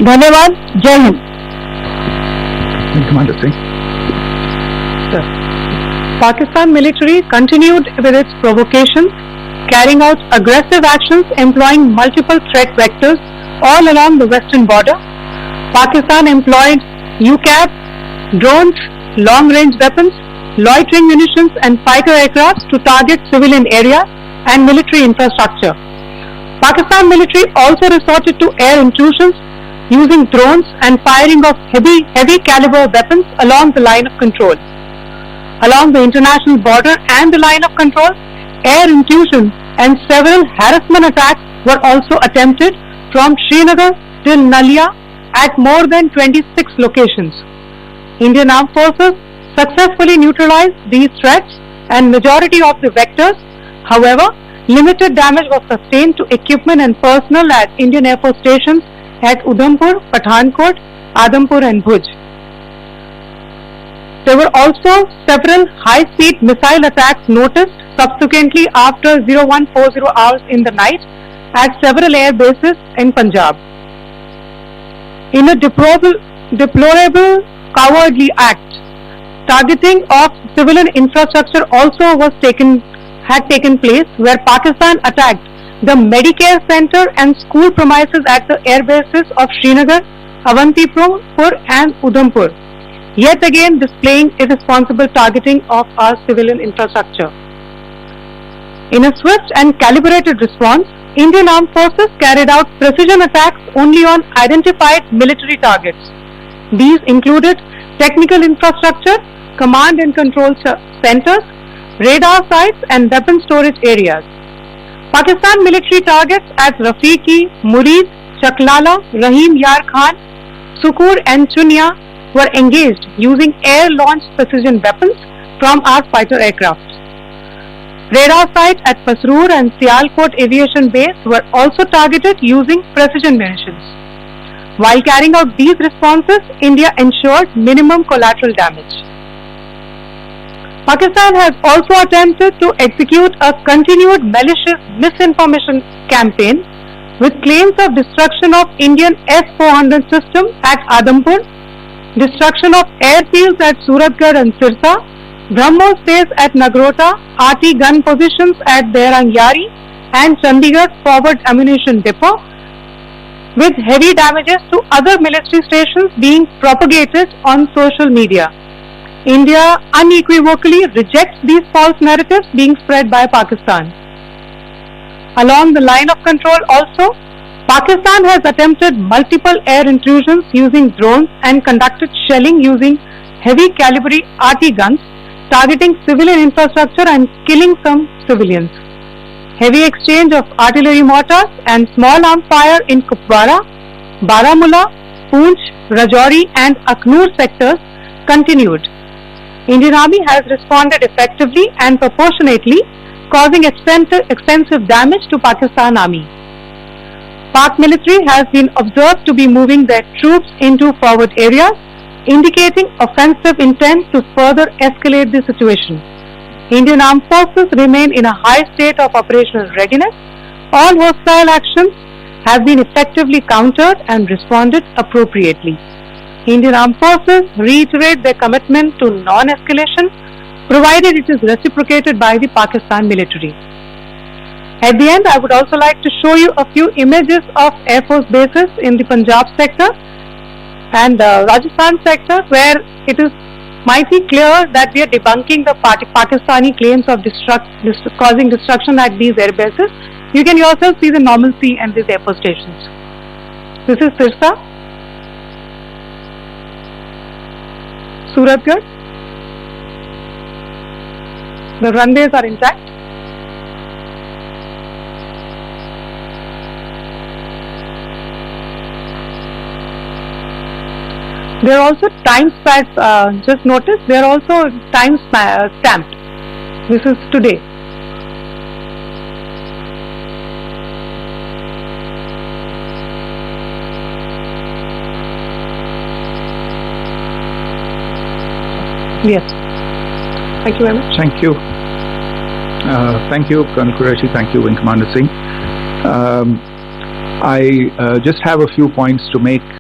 धन्यवाद। जय Hind. Commander Singh. Pakistan military continued with its provocations, carrying out aggressive actions employing multiple threat vectors all along the western border. Pakistan employed UCAV, drones, long-range weapons, loitering munitions and fighter aircraft to target civilian areas and military infrastructure. Pakistan military also resorted to air intrusions using drones and firing of heavy caliber weapons along the line of control. Along the international border and the line of control, air intrusion and several harassment attacks were also attempted from Srinagar till Nalia at more than 26 locations. Indian Armed Forces successfully neutralized these threats and majority of the vectors. However, limited damage was sustained to equipment and personnel at Indian Air Force stations at Udhampur, Pathankot, Adampur and Bhuj. There were also several high-speed missile attacks noticed subsequently after 0140 hours in the night at several air bases in Punjab. In a deplorable cowardly act, targeting of civilian infrastructure also had taken place, where Pakistan attacked the Medicare Center and school premises at the air bases of Srinagar, Avantipur and Udhampur, yet again displaying irresponsible targeting of our civilian infrastructure. In a swift and calibrated response, Indian Armed Forces carried out precision attacks only on identified military targets. These included technical infrastructure, command and control centers, radar sites and weapon storage areas. Pakistan military targets at Rafiqi, Murid, Chaklala, Rahim Yar Khan, Sukur and Chunya were engaged using air-launched precision weapons from our fighter aircraft. Radar sites at Pasroor and Sialkot Aviation Base were also targeted using precision munitions. While carrying out these responses, India ensured minimum collateral damage. Pakistan has also attempted to execute a continued malicious misinformation campaign with claims of destruction of Indian S-400 system at Adampur, destruction of airfields at Suratgarh and Sirsa, BrahMos base at Nagrota, RT gun positions at Dehrangyari and Chandigarh forward ammunition depot, with heavy damages to other military stations being propagated on social media. India unequivocally rejects these false narratives being spread by Pakistan. Along the line of control also, Pakistan has attempted multiple air intrusions using drones and conducted shelling using heavy caliber RT guns, targeting civilian infrastructure and killing some civilians. Heavy exchange of artillery mortars and small arms fire in Kupwara, Baramulla, Poonch, Rajouri and Aknoor sectors continued. Indian Army has responded effectively and proportionately, causing extensive damage to Pakistan Army. Pak military has been observed to be moving their troops into forward areas, indicating offensive intent to further escalate the situation. Indian Armed Forces remain in a high state of operational readiness. All hostile actions have been effectively countered and responded appropriately. Indian Armed Forces reiterate their commitment to non-escalation, provided it is reciprocated by the Pakistan military. At the end, I would also like to show you a few images of Air Force bases in the Punjab sector and Rajasthan sector, where it is mighty clear that we are debunking the Pakistani claims of causing destruction at these air bases. You can yourself see the normalcy and these air force stations. This is Sirsa, Suratgarh. The runways are intact. There are also time stamps, just notice, there are also time stamped. This is today. Yes. Thank you very much. Thank you. Thank you, Colonel Qureshi. Thank you, Wing Commander Singh. I just have a few points to make.